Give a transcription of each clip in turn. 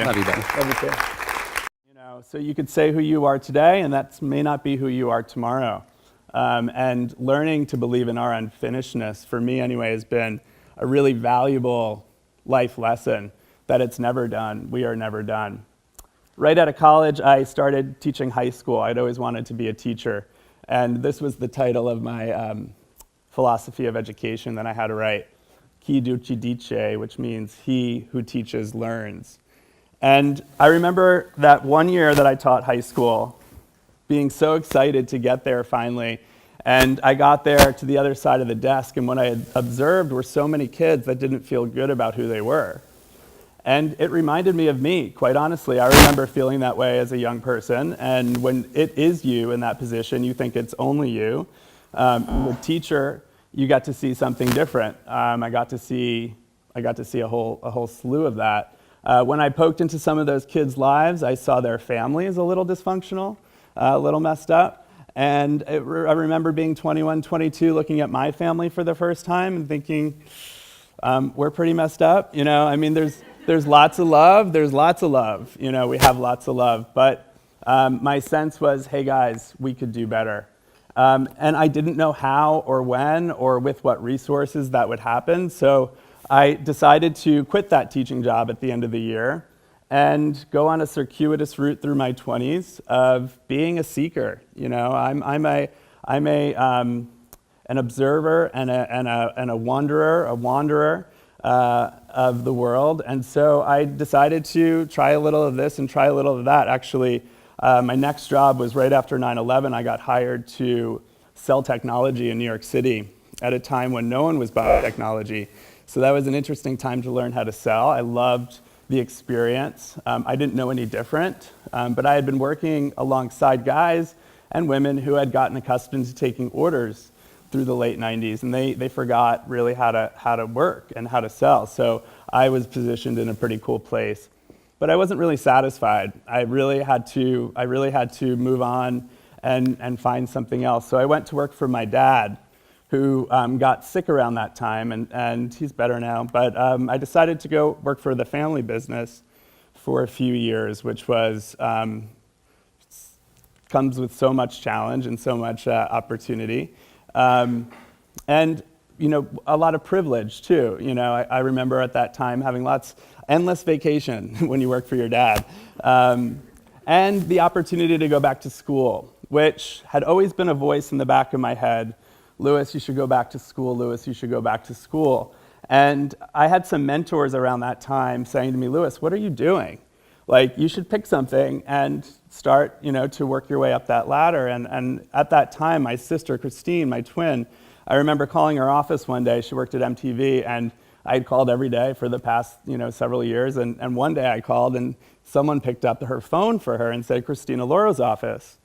Love you, buddy. Love you too. So you could say who you are today, and that may not be who you are tomorrow. And learning to believe in our unfinishedness, for me anyway, has been a really valuable life lesson, that it's never done. We are never done. Right out of college, I started teaching high school. I'd always wanted to be a teacher. And this was the title of my philosophy of education that I had to write, Chi Duci Dice, which means he who teaches learns. And I remember that one year that I taught high school, being so excited to get there finally. And I got there to the other side of the desk, and what I had observed were so many kids that didn't feel good about who they were. And it reminded me of me, quite honestly. I remember feeling that way as a young person, and when it is you in that position, you think it's only you. The teacher, you got to see something different. I got to see a whole slew of that. When I poked into some of those kids' lives, I saw their families a little dysfunctional, a little messed up. And I remember being 21, 22, looking at my family for the first time and thinking, we're pretty messed up. I mean, there's lots of love. There's lots of love. We have lots of love. But my sense was, hey, guys, we could do better. And I didn't know how or when or with what resources that would happen. So I decided to quit that teaching job at the end of the year and go on a circuitous route through my 20s of being a seeker. I'm an observer and a wanderer of the world, and so I decided to try a little of this and try a little of that. Actually, my next job was right after 9/11. I got hired to sell technology in New York City at a time when no one was buying technology. So that was an interesting time to learn how to sell. I loved the experience. I didn't know any different, but I had been working alongside guys and women who had gotten accustomed to taking orders through the late 90s, and they forgot really how to work and how to sell. So I was positioned in a pretty cool place. But I wasn't really satisfied. I really had to move on and find something else. So I went to work for my dad, who got sick around that time, and he's better now. But I decided to go work for the family business for a few years, which was comes with so much challenge and so much opportunity, and a lot of privilege too. I remember at that time having endless vacation when you work for your dad, and the opportunity to go back to school, which had always been a voice in the back of my head. Lewis, you should go back to school. Lewis, you should go back to school. And I had some mentors around that time saying to me, Lewis, what are you doing? You should pick something and start, to work your way up that ladder. And at that time, my sister, Christine, my twin, I remember calling her office one day. She worked at MTV, and I had called every day for the past, several years. And one day I called, and someone picked up her phone for her and said, Christine Alloro's office.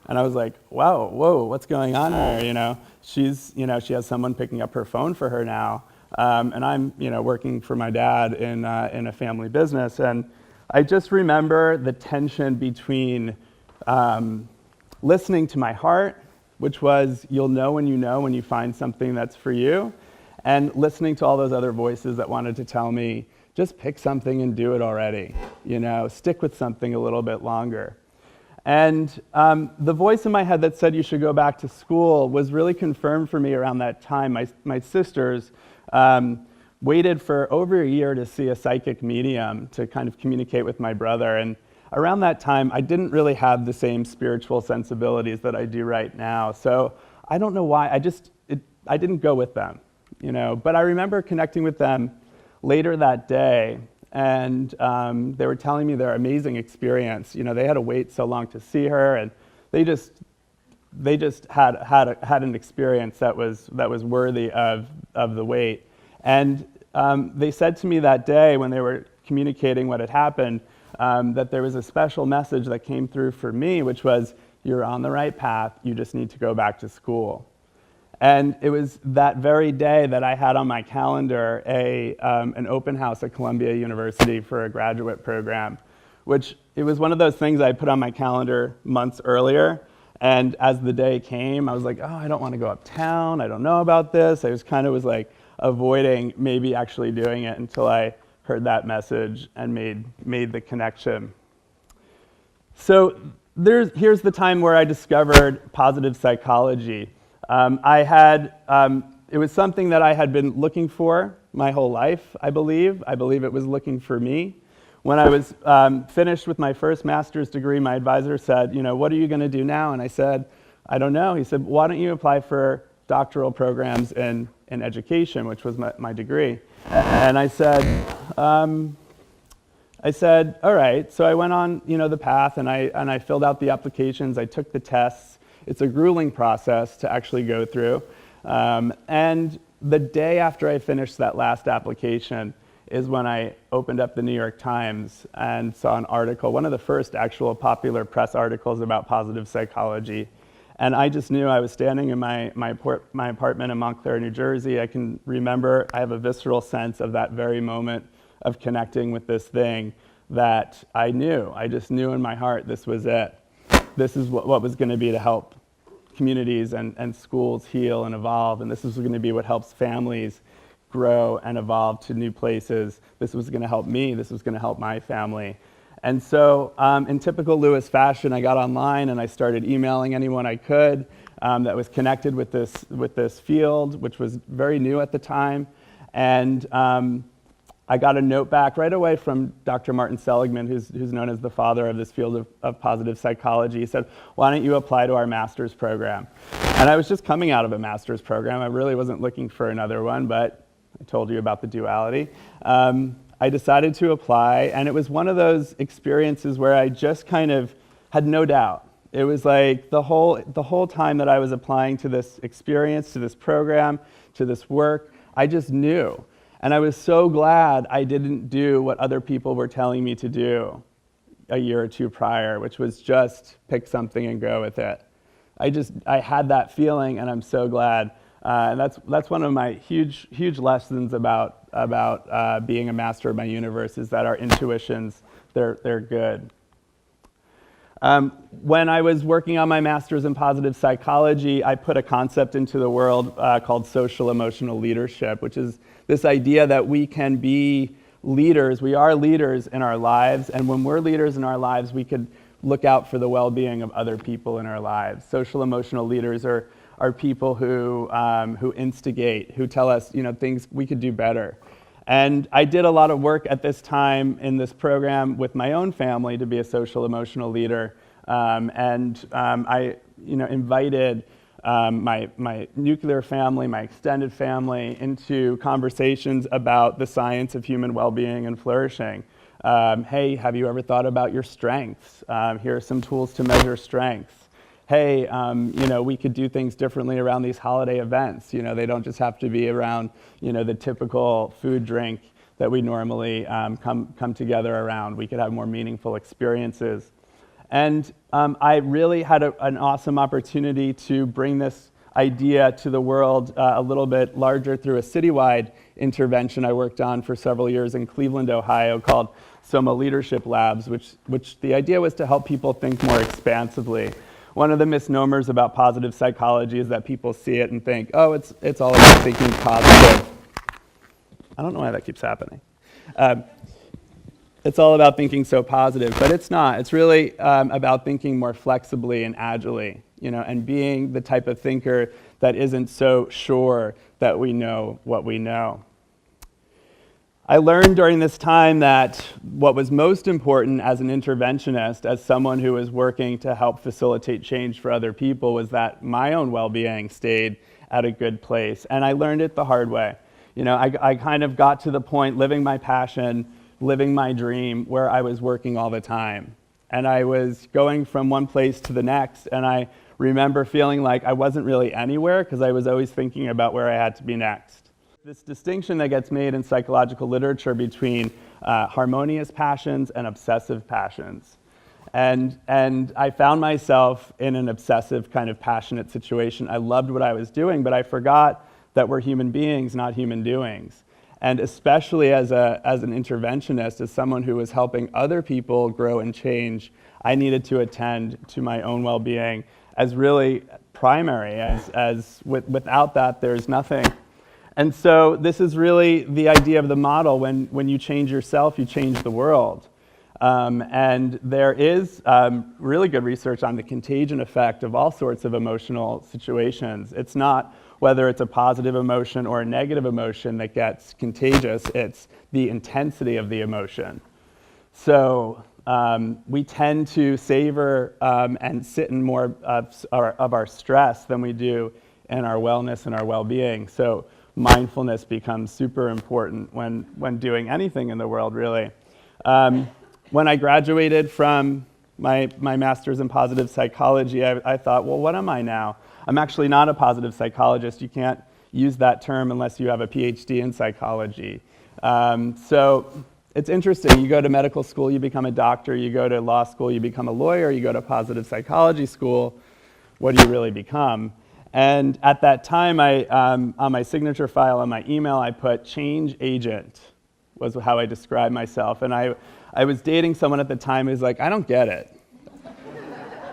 And I was like, wow, whoa, what's going on here? She has someone picking up her phone for her now. And I'm, working for my dad in a family business. And I just remember the tension between listening to my heart, which was, you'll know when you find something that's for you, and listening to all those other voices that wanted to tell me, just pick something and do it already. Stick with something a little bit longer. And the voice in my head that said you should go back to school was really confirmed for me around that time. My sisters waited for over a year to see a psychic medium to kind of communicate with my brother. And around that time, I didn't really have the same spiritual sensibilities that I do right now. So I don't know why, I didn't go with them, But I remember connecting with them later that day, and they were telling me their amazing experience. They had to wait so long to see her, and they just had an experience that was worthy of the wait. And they said to me that day when they were communicating what had happened, that there was a special message that came through for me, which was, you're on the right path, you just need to go back to school. And it was that very day that I had on my calendar an open house at Columbia University for a graduate program, which it was one of those things I put on my calendar months earlier. And as the day came, I was like, oh, I don't want to go uptown. I don't know about this. I was avoiding maybe actually doing it until I heard that message and made the connection. So here's the time where I discovered positive psychology. It was something that I had been looking for my whole life, I believe. I believe it was looking for me. When I was finished with my first master's degree, my advisor said, what are you going to do now? And I said, I don't know. He said, why don't you apply for doctoral programs in education, which was my degree. And I said, all right. So I went on, the path, and I filled out the applications. I took the tests. It's a grueling process to actually go through. And the day after I finished that last application is when I opened up the New York Times and saw an article, one of the first actual popular press articles about positive psychology. And I just knew. I was standing in my apartment in Montclair, New Jersey. I can remember, I have a visceral sense of that very moment of connecting with this thing that I knew. I just knew in my heart this was it. This is what was going to be to help communities and schools heal and evolve. And this was going to be what helps families grow and evolve to new places. This was going to help me. This was going to help my family. And so in typical Lewis fashion, I got online and I started emailing anyone I could that was connected with this field, which was very new at the time. And I got a note back right away from Dr. Martin Seligman, who's known as the father of this field of positive psychology. He said, why don't you apply to our master's program? And I was just coming out of a master's program. I really wasn't looking for another one, but I told you about the duality. I decided to apply, and it was one of those experiences where I just kind of had no doubt. It was like the whole time that I was applying to this experience, to this program, to this work, I just knew. And I was so glad I didn't do what other people were telling me to do a year or two prior, which was just pick something and go with it. I had that feeling, and I'm so glad. And that's one of my huge lessons about being a master of my universe, is that our intuitions, they're good. When I was working on my master's in positive psychology, I put a concept into the world called social emotional leadership, which is this idea that we can be leaders. We are leaders in our lives, and when we're leaders in our lives, we could look out for the well-being of other people in our lives. Social emotional leaders are people who instigate, who tell us, things we could do better. And I did a lot of work at this time in this program with my own family to be a social emotional leader. I invited my nuclear family, my extended family, into conversations about the science of human well-being and flourishing. Hey, have you ever thought about your strengths? Here are some tools to measure strengths. Hey, we could do things differently around these holiday events. They don't just have to be around, the typical food, drink that we normally come together around. We could have more meaningful experiences. And I really had an awesome opportunity to bring this idea to the world a little bit larger through a citywide intervention I worked on for several years in Cleveland, Ohio, called Soma Leadership Labs, which the idea was to help people think more expansively. One of the misnomers about positive psychology is that people see it and think, oh, it's all about thinking positive. I don't know why that keeps happening. It's all about thinking so positive, but it's not. It's really about thinking more flexibly and agilely, and being the type of thinker that isn't so sure that we know what we know. I learned during this time that what was most important as an interventionist, as someone who was working to help facilitate change for other people, was that my own well-being stayed at a good place. And I learned it the hard way. I kind of got to the point living my passion, living my dream, where I was working all the time. And I was going from one place to the next, and I remember feeling like I wasn't really anywhere because I was always thinking about where I had to be next. This distinction that gets made in psychological literature between harmonious passions and obsessive passions. And I found myself in an obsessive kind of passionate situation. I loved what I was doing, but I forgot that we're human beings, not human doings. And especially as an interventionist, as someone who was helping other people grow and change, I needed to attend to my own well-being as really primary, as without that, there's nothing. And so this is really the idea of the model. When you change yourself, you change the world. And there is really good research on the contagion effect of all sorts of emotional situations. It's not whether it's a positive emotion or a negative emotion that gets contagious, it's the intensity of the emotion. So we tend to savor and sit in more of our stress than we do in our wellness and our well-being. So mindfulness becomes super important when doing anything in the world, really. When I graduated from my master's in positive psychology, I thought, well, what am I now? I'm actually not a positive psychologist. You can't use that term unless you have a PhD in psychology. So it's interesting. You go to medical school, you become a doctor. You go to law school, you become a lawyer. You go to positive psychology school, what do you really become? And at that time, on my signature file on my email, I put change agent was how I described myself. And I was dating someone at the time who was like, I don't get it.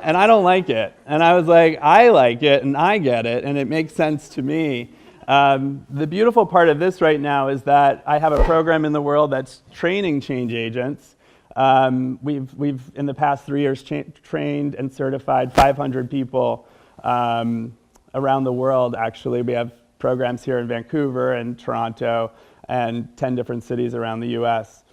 And I don't like it. And I was like, I like it and I get it and it makes sense to me. The beautiful part of this right now is that I have a program in the world that's training change agents. We've in the past 3 years trained and certified 500 people around the world, actually. We have programs here in Vancouver and Toronto and 10 different cities around the US.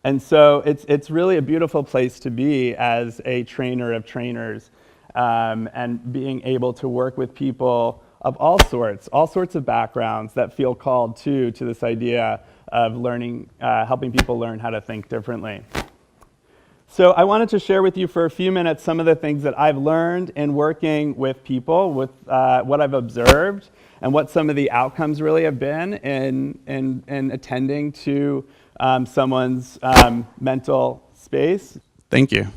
And so it's really a beautiful place to be as a trainer of trainers, and being able to work with people of all sorts of backgrounds that feel called to this idea of learning, helping people learn how to think differently. So I wanted to share with you for a few minutes some of the things that I've learned in working with people, with what I've observed, and what some of the outcomes really have been in attending to someone's mental space. Thank you.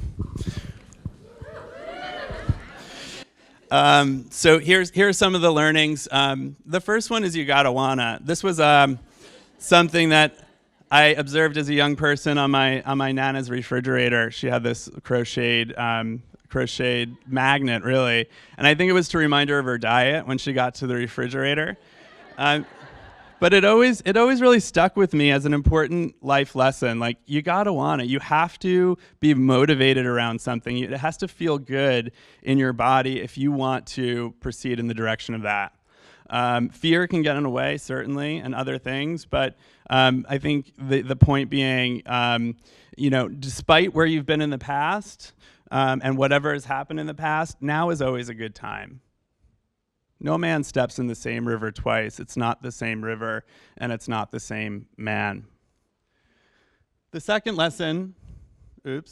So here's some of the learnings. The first one is you gotta wanna. This was something that I observed as a young person on my Nana's refrigerator. She had this crocheted magnet, really, and I think it was to remind her of her diet when she got to the refrigerator. But it always really stuck with me as an important life lesson. Like, you gotta want it. You have to be motivated around something. It has to feel good in your body if you want to proceed in the direction of that. Fear can get in the way, certainly, and other things, but I think the point being, despite where you've been in the past and whatever has happened in the past, now is always a good time. No man steps in the same river twice. It's not the same river, and it's not the same man. The second lesson, the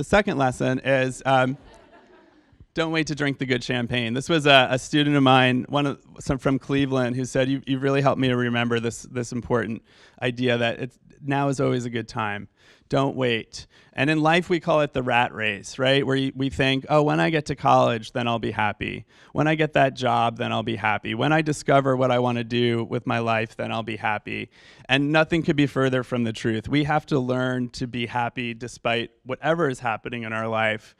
second lesson is don't wait to drink the good champagne. This was a student of mine, from Cleveland, who said, you really helped me to remember this important idea that now is always a good time. Don't wait. And in life, we call it the rat race, right? Where we think, oh, when I get to college, then I'll be happy. When I get that job, then I'll be happy. When I discover what I want to do with my life, then I'll be happy. And nothing could be further from the truth. We have to learn to be happy despite whatever is happening in our life.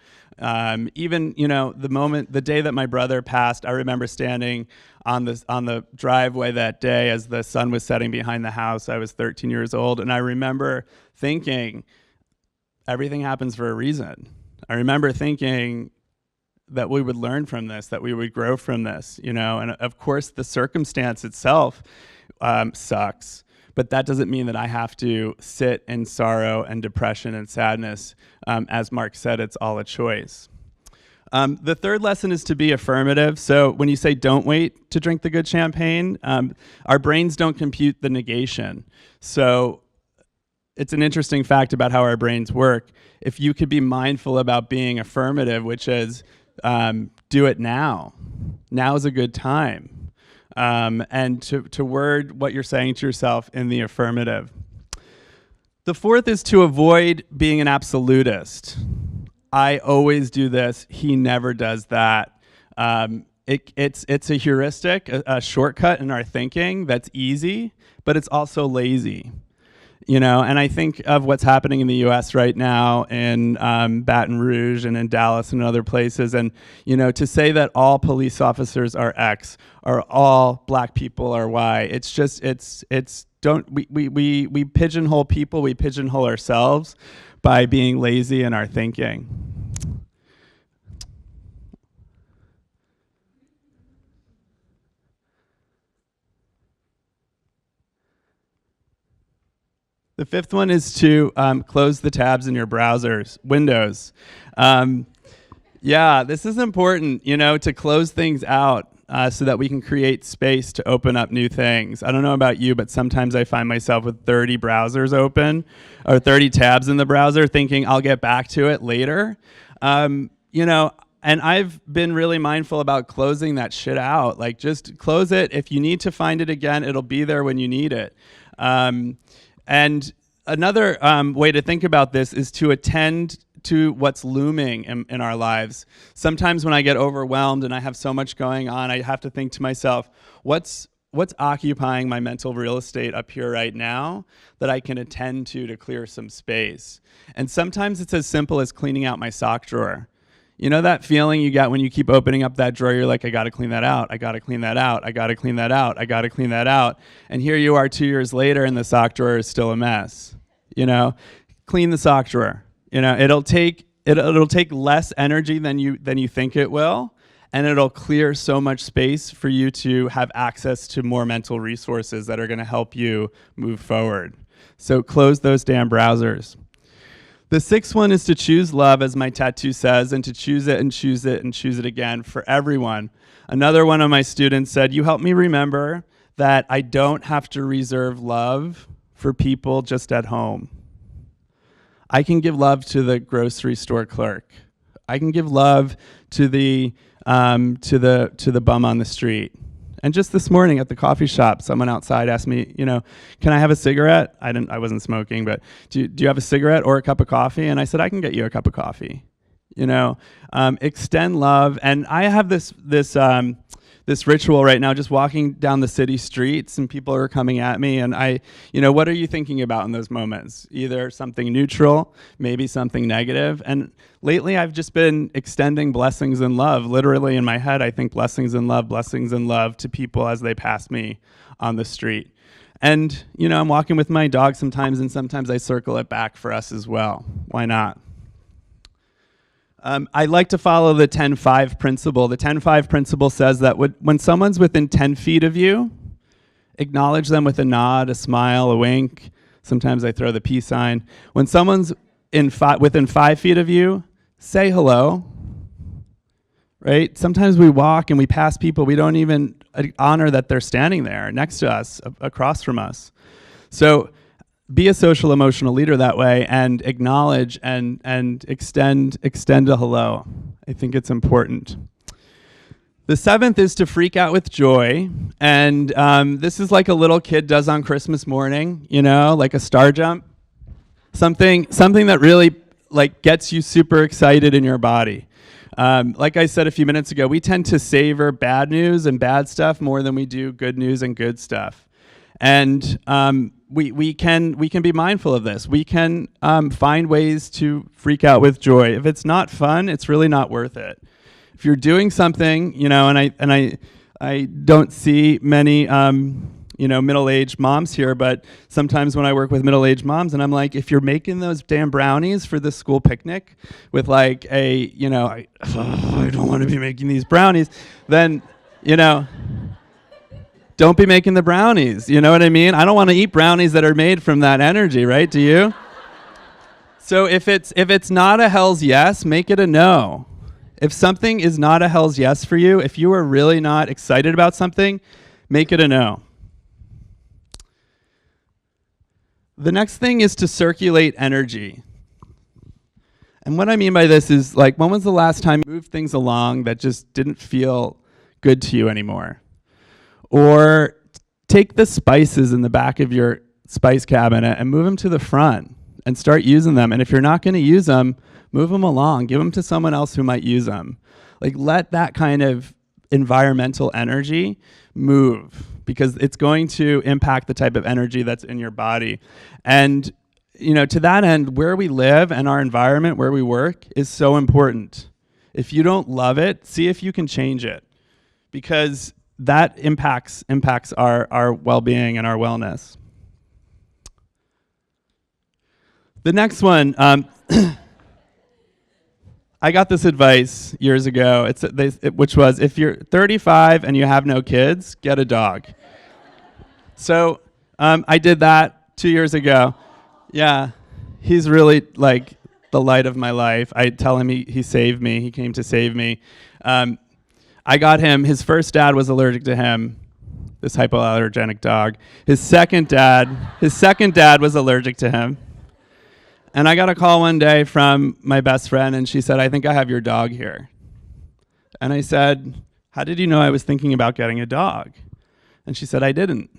Even, the day that my brother passed, I remember standing on the driveway that day as the sun was setting behind the house. I was 13 years old, and I remember thinking, everything happens for a reason. I remember thinking that we would learn from this, that we would grow from this, and of course the circumstance itself sucks, but that doesn't mean that I have to sit in sorrow and depression and sadness. As Mark said, it's all a choice. The third lesson is to be affirmative. So when you say don't wait to drink the good champagne, our brains don't compute the negation. So it's an interesting fact about how our brains work. If you could be mindful about being affirmative, which is do it now. Now is a good time. And to word what you're saying to yourself in the affirmative. The fourth is to avoid being an absolutist. I always do this. He never does that. It's a heuristic, a shortcut in our thinking that's easy, but it's also lazy. And I think of what's happening in the U.S. right now in Baton Rouge and in Dallas and other places, and to say that all police officers are X or all black people are Y, we pigeonhole people, we pigeonhole ourselves by being lazy in our thinking. The fifth one is to close the tabs in your browsers, Windows. Yeah, this is important, to close things out so that we can create space to open up new things. I don't know about you, but sometimes I find myself with 30 browsers open or 30 tabs in the browser thinking I'll get back to it later. And I've been really mindful about closing that shit out. Like, just close it. If you need to find it again, it'll be there when you need it. And another way to think about this is to attend to what's looming in our lives. Sometimes when I get overwhelmed and I have so much going on, I have to think to myself, what's occupying my mental real estate up here right now that I can attend to clear some space? And sometimes it's as simple as cleaning out my sock drawer. You know that feeling you get when you keep opening up that drawer, you're like, I gotta clean that out, I gotta clean that out, I gotta clean that out, I gotta clean that out. And here you are 2 years later and the sock drawer is still a mess. Clean the sock drawer. It'll take less energy than you think it will, and it'll clear so much space for you to have access to more mental resources that are gonna help you move forward. So close those damn browsers. The sixth one is to choose love, as my tattoo says, and to choose it and choose it and choose it again for everyone. Another one of my students said, you help me remember that I don't have to reserve love for people just at home. I can give love to the grocery store clerk. I can give love to the bum on the street. And just this morning at the coffee shop, someone outside asked me, can I have a cigarette? I wasn't smoking, but do you have a cigarette or a cup of coffee? And I said, I can get you a cup of coffee. Extend love. And I have this ritual right now, just walking down the city streets and people are coming at me and what are you thinking about in those moments? Either something neutral, maybe something negative. And lately I've just been extending blessings and love. Literally in my head, I think blessings and love to people as they pass me on the street. And, I'm walking with my dog sometimes and sometimes I circle it back for us as well. Why not? I like to follow the 10-5 principle. The 10-5 principle says that when someone's within 10 feet of you, acknowledge them with a nod, a smile, a wink. Sometimes I throw the peace sign. When someone's within 5 feet of you, say hello. Right? Sometimes we walk and we pass people, we don't even honor that they're standing there next to us, across from us. So be a social emotional leader that way and acknowledge and extend a hello. I think it's important. The seventh is to freak out with joy. And this is like a little kid does on Christmas morning, like a star jump. Something that really gets you super excited in your body. Like I said a few minutes ago, we tend to savor bad news and bad stuff more than we do good news and good stuff. And we can be mindful of this. We can find ways to freak out with joy. If it's not fun, it's really not worth it. If you're doing something, and I don't see many middle-aged moms here, but sometimes when I work with middle-aged moms, and I'm like, if you're making those damn brownies for the school picnic with I don't want to be making these brownies, then don't be making the brownies. You know what I mean? I don't want to eat brownies that are made from that energy, right? Do you? So if it's not a hell's yes, make it a no. If something is not a hell's yes for you, if you are really not excited about something, make it a no. The next thing is to circulate energy. And what I mean by this is, when was the last time you moved things along that just didn't feel good to you anymore? Or take the spices in the back of your spice cabinet and move them to the front and start using them. And if you're not going to use them, move them along. Give them to someone else who might use them. Let that kind of environmental energy, move, because it's going to impact the type of energy that's in your body. And to that end, where we live and our environment, where we work, is so important. If you don't love it, see if you can change it, because that impacts our well-being and our wellness. The next one, I got this advice years ago, which was, if you're 35 and you have no kids, get a dog. So I did that 2 years ago. Yeah, he's really like the light of my life. I tell him he saved me. He came to save me. I got him. His first dad was allergic to him, this hypoallergenic dog. His second dad was allergic to him. And I got a call one day from my best friend, and she said, "I think I have your dog here." And I said, "How did you know I was thinking about getting a dog?" And she said, "I didn't."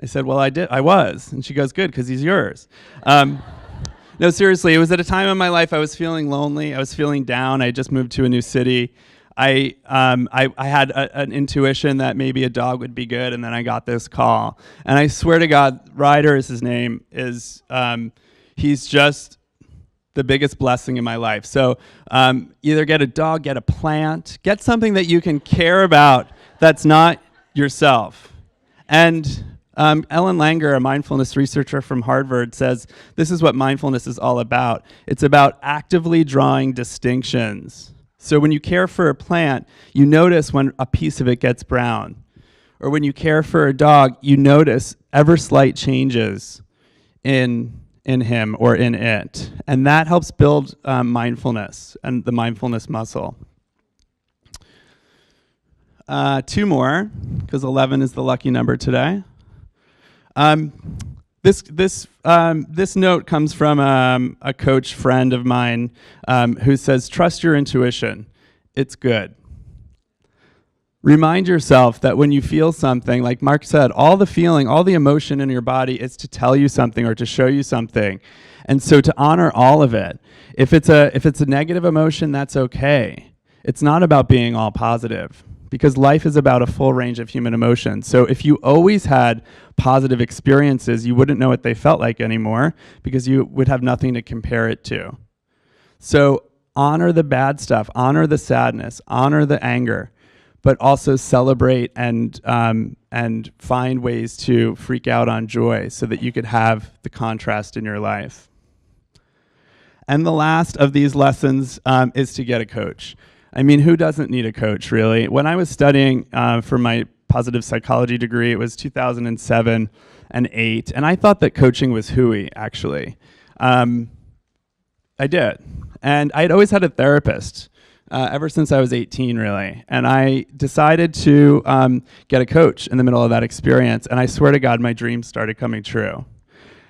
I said, "Well, I did. I was." And she goes, "Good, because he's yours." No, seriously, it was at a time in my life I was feeling lonely. I was feeling down. I just moved to a new city. I had an intuition that maybe a dog would be good, and then I got this call. And I swear to God, Ryder is his name, he's just the biggest blessing in my life. So either get a dog, get a plant, get something that you can care about that's not yourself. And Ellen Langer, a mindfulness researcher from Harvard, says this is what mindfulness is all about. It's about actively drawing distinctions. So when you care for a plant, you notice when a piece of it gets brown. Or when you care for a dog, you notice ever slight changes in him or in it. And that helps build mindfulness and the mindfulness muscle. 2 more, because 11 is the lucky number today. This note comes from a coach friend of mine who says, "Trust your intuition. It's good." Remind yourself that when you feel something, like Mark said, all the feeling, all the emotion in your body is to tell you something or to show you something. And so to honor all of it. If it's a negative emotion, that's okay. It's not about being all positive, because life is about a full range of human emotions. So if you always had positive experiences, you wouldn't know what they felt like anymore, because you would have nothing to compare it to. So honor the bad stuff, honor the sadness, honor the anger, but also celebrate and find ways to freak out on joy so that you could have the contrast in your life. And the last of these lessons is to get a coach. I mean, who doesn't need a coach, really? When I was studying for my positive psychology degree, it was 2007 and 8, and I thought that coaching was hooey, actually. I did. And I'd always had a therapist. Ever since I was 18, really. And I decided to get a coach in the middle of that experience, and I swear to God, my dreams started coming true.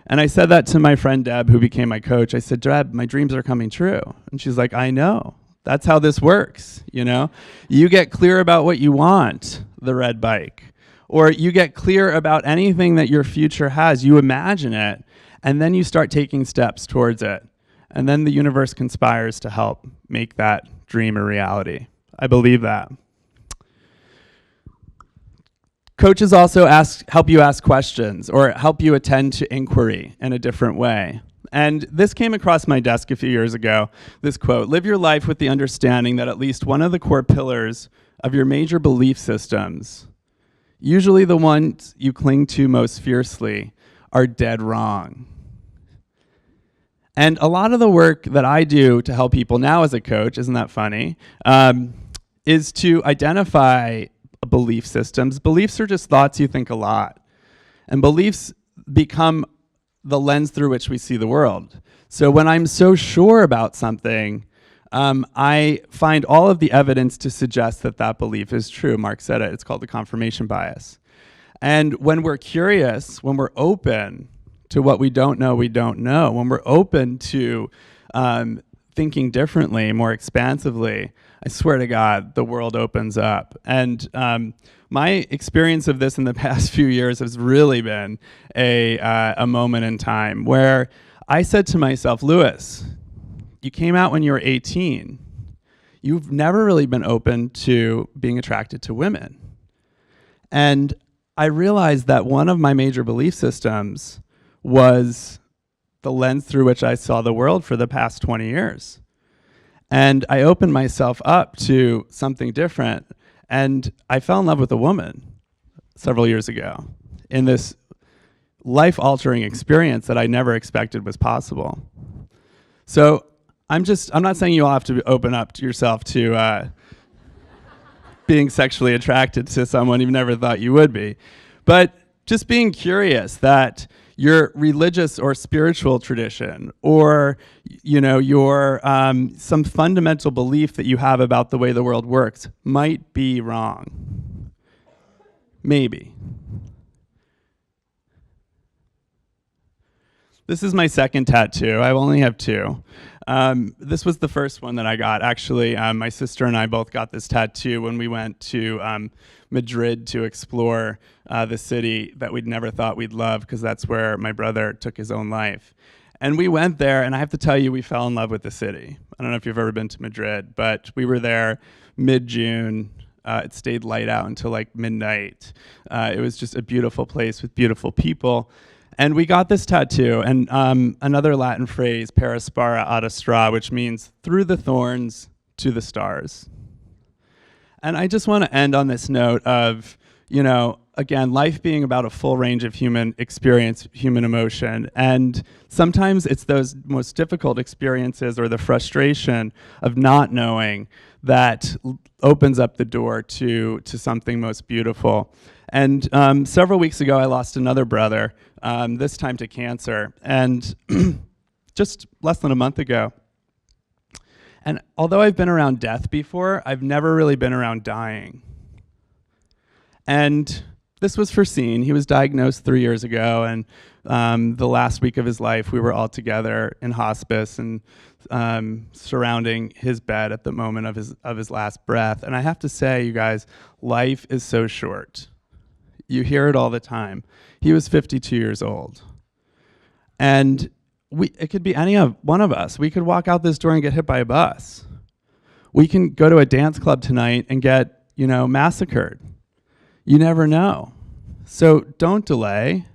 And I said that to my friend Deb, who became my coach. I said, "Deb, my dreams are coming true." And she's like, "I know. That's how this works, you know? You get clear about what you want, the red bike, or you get clear about anything that your future has. You imagine it, and then you start taking steps towards it. And then the universe conspires to help make that dream a reality." I believe that. Coaches also help you ask questions or help you attend to inquiry in a different way. And this came across my desk a few years ago, this quote: "Live your life with the understanding that at least one of the core pillars of your major belief systems, usually the ones you cling to most fiercely, are dead wrong." And a lot of the work that I do to help people now as a coach, isn't that funny, is to identify belief systems. Beliefs are just thoughts you think a lot. And beliefs become the lens through which we see the world. So when I'm so sure about something, I find all of the evidence to suggest that that belief is true. Mark said it. It's called the confirmation bias. And when we're curious, when we're open to what we don't know, when we're open to thinking differently, more expansively, I swear to God, the world opens up. And my experience of this in the past few years has really been a moment in time where I said to myself, "Lewis, you came out when you were 18. you've never really been open to being attracted to women. And I realized that one of my major belief systems was the lens through which I saw the world for the past 20 years. And I opened myself up to something different. And I fell in love with a woman several years ago in this life-altering experience that I never expected was possible. So I'm not saying you all have to open up to yourself to being sexually attracted to someone you've never thought you would be, but just being curious that your religious or spiritual tradition, or your some fundamental belief that you have about the way the world works might be wrong. Maybe. This is my second tattoo. I only have two. This was the first one that I got. Actually, my sister and I both got this tattoo when we went to Madrid to explore the city that we'd never thought we'd love, because that's where my brother took his own life. And we went there, and I have to tell you, we fell in love with the city. I don't know if you've ever been to Madrid, but we were there mid-June. It stayed light out until like midnight. It was just a beautiful place with beautiful people. And we got this tattoo, and another Latin phrase, per aspera ad astra, which means through the thorns to the stars. And I just want to end on this note of, again, life being about a full range of human experience, human emotion. And sometimes it's those most difficult experiences or the frustration of not knowing that opens up the door to something most beautiful. And several weeks ago, I lost another brother, this time to cancer, and just less than a month ago. And although I've been around death before, I've never really been around dying. And this was foreseen. He was diagnosed 3 years ago, and the last week of his life, we were all together in hospice and surrounding his bed at the moment of his last breath. And I have to say, you guys, life is so short. You hear it all the time. He was 52 years old. And it could be one of us. We could walk out this door and get hit by a bus. We can go to a dance club tonight and get, massacred. You never know. So don't delay.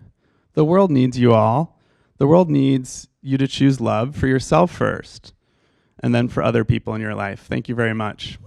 The world needs you all. The world needs you to choose love for yourself first, and then for other people in your life. Thank you very much.